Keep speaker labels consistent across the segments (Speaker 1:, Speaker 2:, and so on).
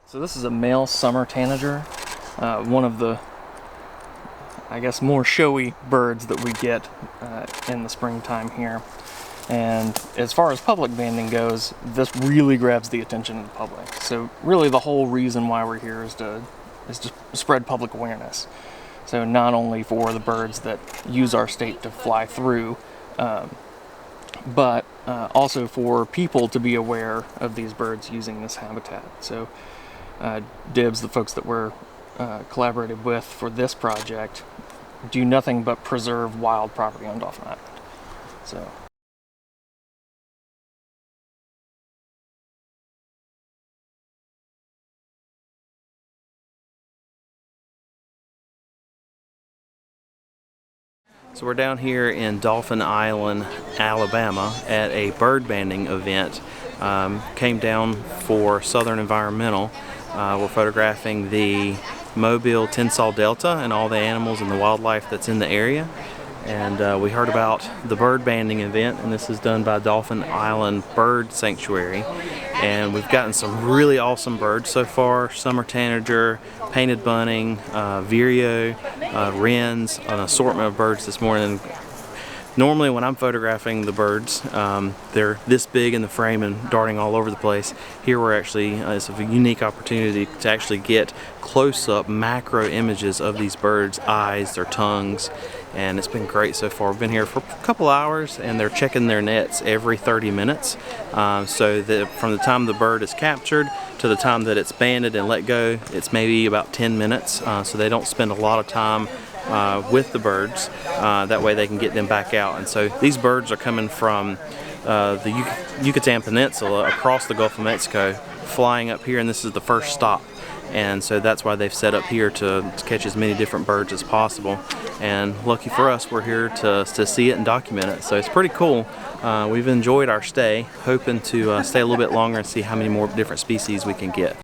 Speaker 1: So this is a male summer tanager, one of the, I guess, more showy birds that we get in the springtime here. And as far as public banding goes, this really grabs the attention of the public. So really the whole reason why we're here is to spread public awareness. So not only for the birds that use our state to fly through, but also for people to be aware of these birds using this habitat. So DIBS, the folks that we're collaborated with for this project, do nothing but preserve wild property on Dauphin Island.
Speaker 2: So we're down here in Dauphin Island, Alabama at a bird banding event. Came down for Southern Environmental. We're photographing the Mobile Tensas Delta and all the animals and the wildlife that's in the area. And we heard about the bird banding event, and this is done by Dauphin Island Bird Sanctuary. And we've gotten some really awesome birds so far: summer tanager, painted bunting, vireo, wrens, an assortment of birds this morning. Normally when I'm photographing the birds, they're this big in the frame and darting all over the place. Here we're actually, it's a unique opportunity to actually get close-up macro images of these birds' eyes, their tongues, and it's been great so far. We've been here for a couple hours and they're checking their nets every 30 minutes. So that from the time the bird is captured to the time that it's banded and let go, it's maybe about 10 minutes. So they don't spend a lot of time with the birds. That way they can get them back out. And so these birds are coming from the Yucatan Peninsula across the Gulf of Mexico, flying up here, and this is the first stop. And so that's why they've set up here to catch as many different birds as possible. And lucky for us, we're here to see it and document it. So it's pretty cool. We've enjoyed our stay, hoping to stay a little bit longer and see how many more different species we can get.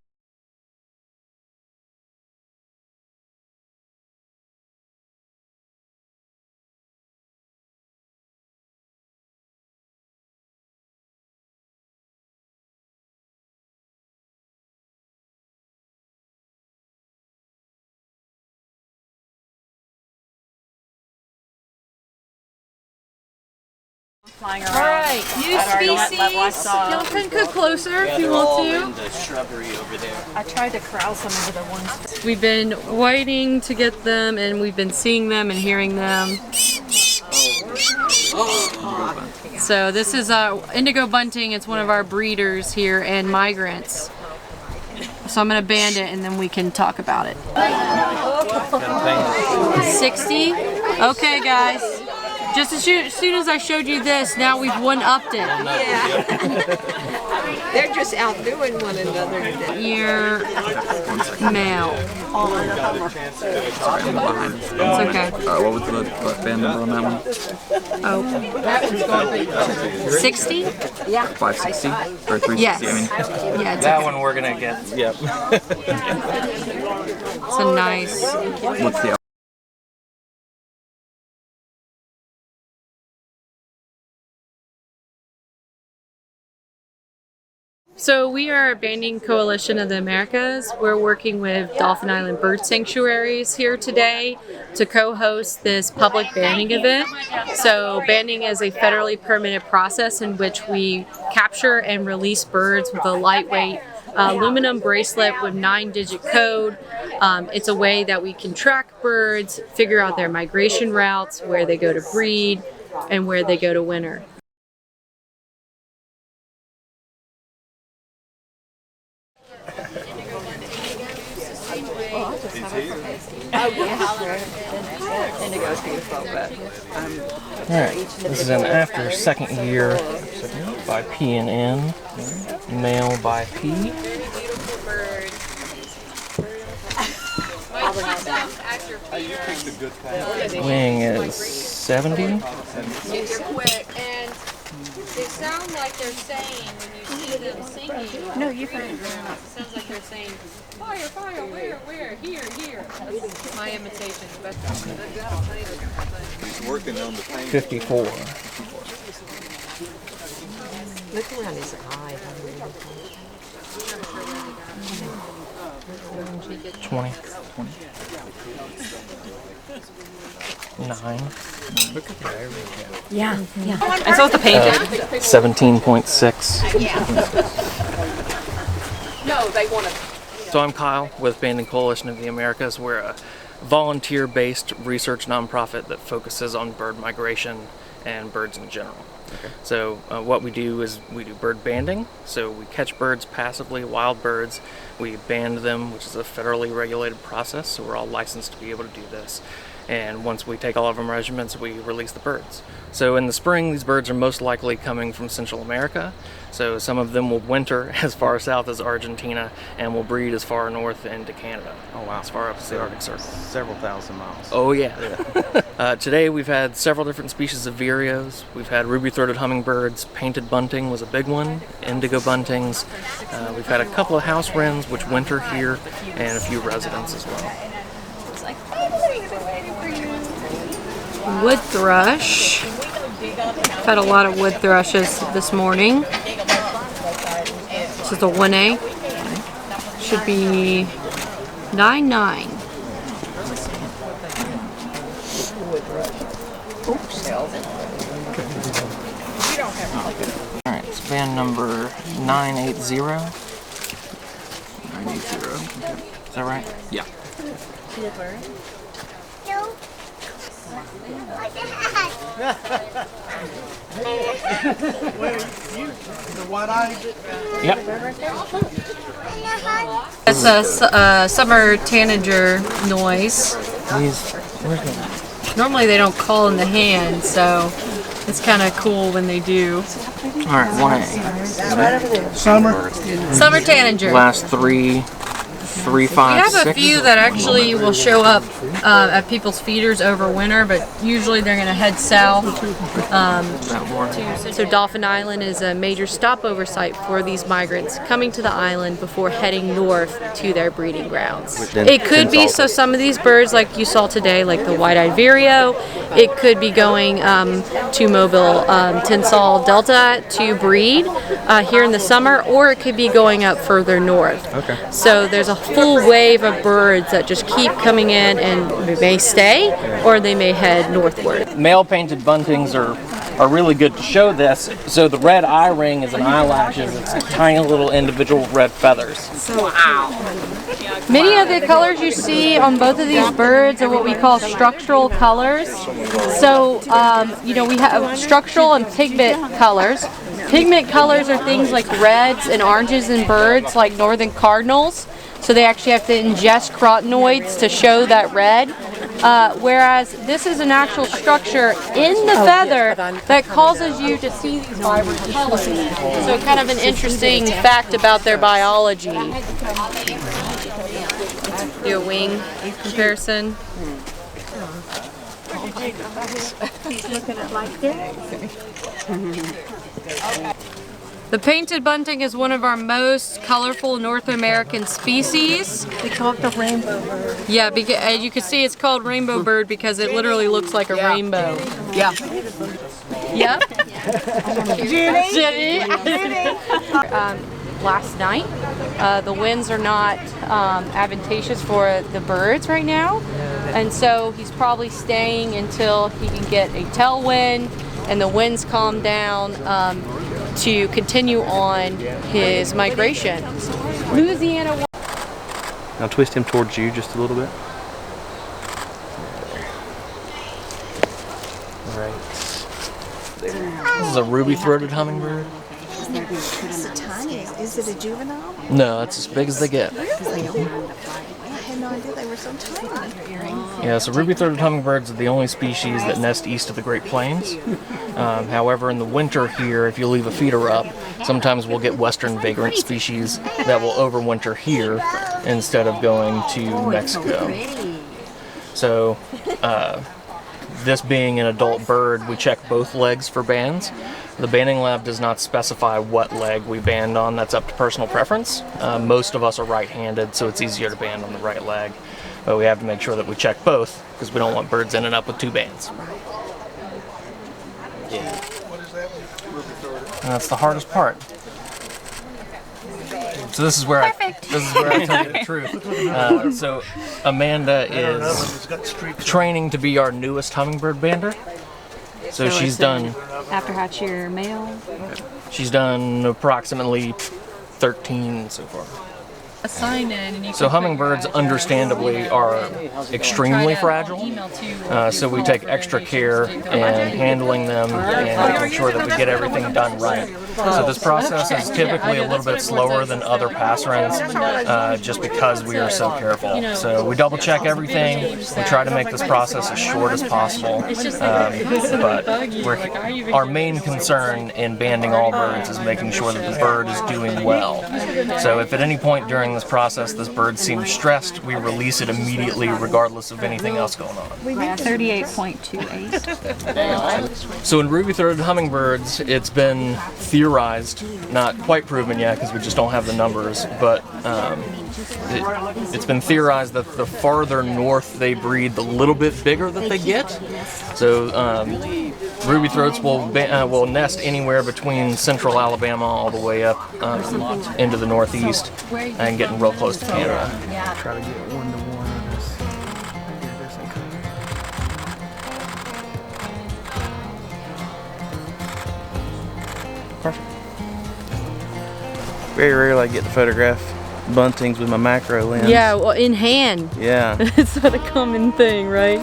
Speaker 3: Flying around. All right, new species. Y'all can come closer if you want to.
Speaker 2: In the shrubbery over there.
Speaker 3: I tried to corral some of the ones. We've been waiting to get them, and we've been seeing them and hearing them. So this is indigo bunting. It's one of our breeders here, and migrants. So I'm gonna band it, and then we can talk about it. 60. Okay, guys. Just as soon as I showed you this, now we've one-upped it.
Speaker 4: Yeah. They're just outdoing one another today.
Speaker 3: You're male. It's okay.
Speaker 5: What was the band number on that one?
Speaker 3: Oh. 60? Yeah.
Speaker 5: 560? Or 360,
Speaker 3: Yes.
Speaker 5: I mean.
Speaker 3: Yeah, it's
Speaker 1: That
Speaker 3: okay.
Speaker 1: one we're gonna get, yep.
Speaker 3: It's a nice...
Speaker 5: What's the
Speaker 3: So we are a banding coalition of the Americas. We're working with Dauphin Island Bird Sanctuaries here today to co-host this public banding event. So banding is a federally permitted process in which we capture and release birds with a lightweight aluminum bracelet with 9-digit code. It's a way that we can track birds, figure out their migration routes, where they go to breed, and where they go to winter.
Speaker 4: Indigo's beautiful, but
Speaker 1: Alright, this is an after second year by P&N, male by P. Wing is 70.
Speaker 6: Super quick, and they sound like they're saying when you see them singing.
Speaker 4: no, you can.
Speaker 6: It sounds like they're saying, fire, fire, where, here. That's my imitation.
Speaker 7: He's working on the paint.
Speaker 1: 54.
Speaker 4: Look around his eye.
Speaker 1: 20. 9.
Speaker 3: Yeah. I saw the painted.
Speaker 1: 17.6.
Speaker 6: No, they want to.
Speaker 1: So I'm Kyle with Banding Coalition of the Americas. We're a volunteer-based research nonprofit that focuses on bird migration and birds in general.
Speaker 2: Okay.
Speaker 1: So what we do is we do bird banding. So we catch birds passively, wild birds. We band them, which is a federally regulated process. So we're all licensed to be able to do this. And once we take all of our measurements, we release the birds. So in the spring, these birds are most likely coming from Central America. So some of them will winter as far south as Argentina and will breed as far north into Canada.
Speaker 2: Oh wow.
Speaker 1: As far up as the Arctic Circle.
Speaker 2: Several thousand miles.
Speaker 1: Oh yeah. Today we've had several different species of vireos. We've had ruby-throated hummingbirds, painted bunting was a big one, indigo buntings. We've had a couple of house wrens which winter here, and a few residents as well.
Speaker 3: Wood thrush. I've had a lot of wood thrushes this morning. This is a 1A. Should be 9.9.
Speaker 1: Alright, it's band number 980.
Speaker 5: 980.
Speaker 1: Is that right?
Speaker 5: Yeah.
Speaker 1: Yep.
Speaker 3: It's a summer tanager noise. Normally they don't call in the hand, so it's kind of cool when they do.
Speaker 1: Alright, 1A.
Speaker 3: Summer tanager.
Speaker 1: Last 3, 5,
Speaker 3: We have
Speaker 1: 6.
Speaker 3: a few that actually will show up at people's feeders over winter, but usually they're going to head south. So Dauphin Island is a major stopover site for these migrants coming to the island before heading north to their breeding grounds. It could be, so some of these birds like you saw today, like the white-eyed vireo, it could be going to Mobile, Tinsall Delta to breed here in the summer, or it could be going up further north.
Speaker 2: Okay.
Speaker 3: So there's a full wave of birds that just keep coming in, and they may stay or they may head northward.
Speaker 1: Male painted buntings are really good to show this. So the red eye ring is an eyelashes. It's tiny little individual red feathers.
Speaker 3: Many of the colors you see on both of these birds are what we call structural colors. So, we have structural and pigment colors. Pigment colors are things like reds and oranges in birds, like northern cardinals. So they actually have to ingest carotenoids to show that red. Whereas this is an actual structure in the feather that causes you to see these vibrant colors. So kind of an interesting fact about their biology. Do a wing comparison.
Speaker 4: He's looking at like this.
Speaker 3: The painted bunting is one of our most colorful North American species.
Speaker 4: We call it the rainbow bird.
Speaker 3: Yeah, because as you can see, it's called rainbow bird because it literally looks like a rainbow.
Speaker 4: Yeah.
Speaker 3: Yep.
Speaker 4: Jenny.
Speaker 3: Last night, the winds are not advantageous for the birds right now, and so he's probably staying until he can get a tailwind and the winds calm down to continue on his migration. Louisiana.
Speaker 2: Now twist him towards you just a little bit.
Speaker 1: Right. This is a ruby-throated hummingbird.
Speaker 4: It's tiny. Is it a juvenile?
Speaker 1: No, it's as big as they get.
Speaker 4: I had no idea they were so tiny.
Speaker 1: Yeah, so ruby-throated hummingbirds are the only species that nest east of the Great Plains. However, in the winter here, if you leave a feeder up, sometimes we'll get western vagrant species that will overwinter here instead of going to Mexico. So, this being an adult bird, we check both legs for bands. The banding lab does not specify what leg we band on. That's up to personal preference. Most of us are right-handed, so it's easier to band on the right leg. But we have to make sure that we check both because we don't want birds ending up with two bands. Yeah. And that's the hardest part. So this is where I tell you the truth. So Amanda is training to be our newest hummingbird bander. So she's done.
Speaker 3: After hatch year male.
Speaker 1: She's done approximately 13 so far.
Speaker 3: A sign in and you
Speaker 1: So hummingbirds, understandably, are extremely fragile. So we take extra care in handling them and making sure that we get everything done right. So this process is typically a little bit slower than other pass runs, just because we are so careful. So we double check everything. We try to make this process as short as possible. But our main concern in banding all birds is making sure that the bird is doing well. So if at any point during this process this bird seems stressed, we release it immediately regardless of anything else going on.
Speaker 3: 38.28.
Speaker 1: So in ruby-throated hummingbirds, it's been theorized, not quite proven yet because we just don't have the numbers, but it's been theorized that the farther north they breed, the little bit bigger that they get. So ruby-throats will nest anywhere between central Alabama all the way up into the northeast and getting real close to Canada. Try to get it 1-to-1 on this. Perfect.
Speaker 2: Very rarely I get to photograph buntings with my macro lens.
Speaker 3: Yeah, well, in hand.
Speaker 2: Yeah.
Speaker 3: It's not a common thing, right?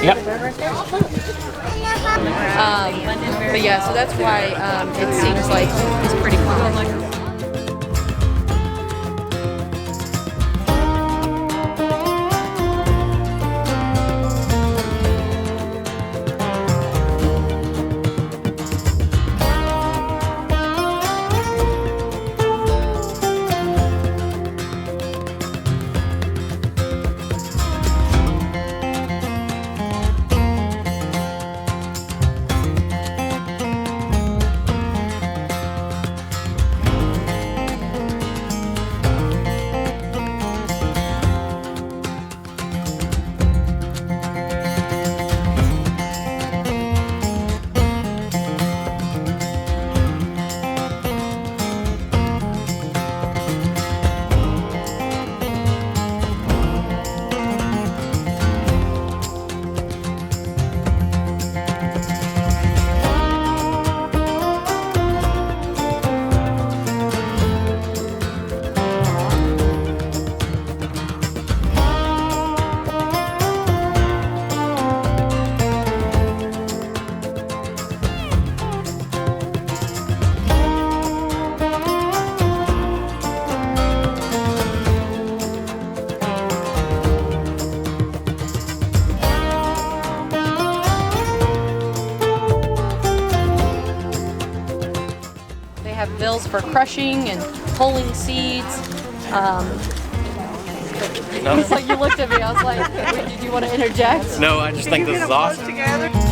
Speaker 1: Yep.
Speaker 3: But yeah, so that's why it seems like it's pretty common. Have bills for crushing and pulling seeds. It's like you looked at me, I was like, wait, did you want to interject?
Speaker 1: No, I just think this is awesome.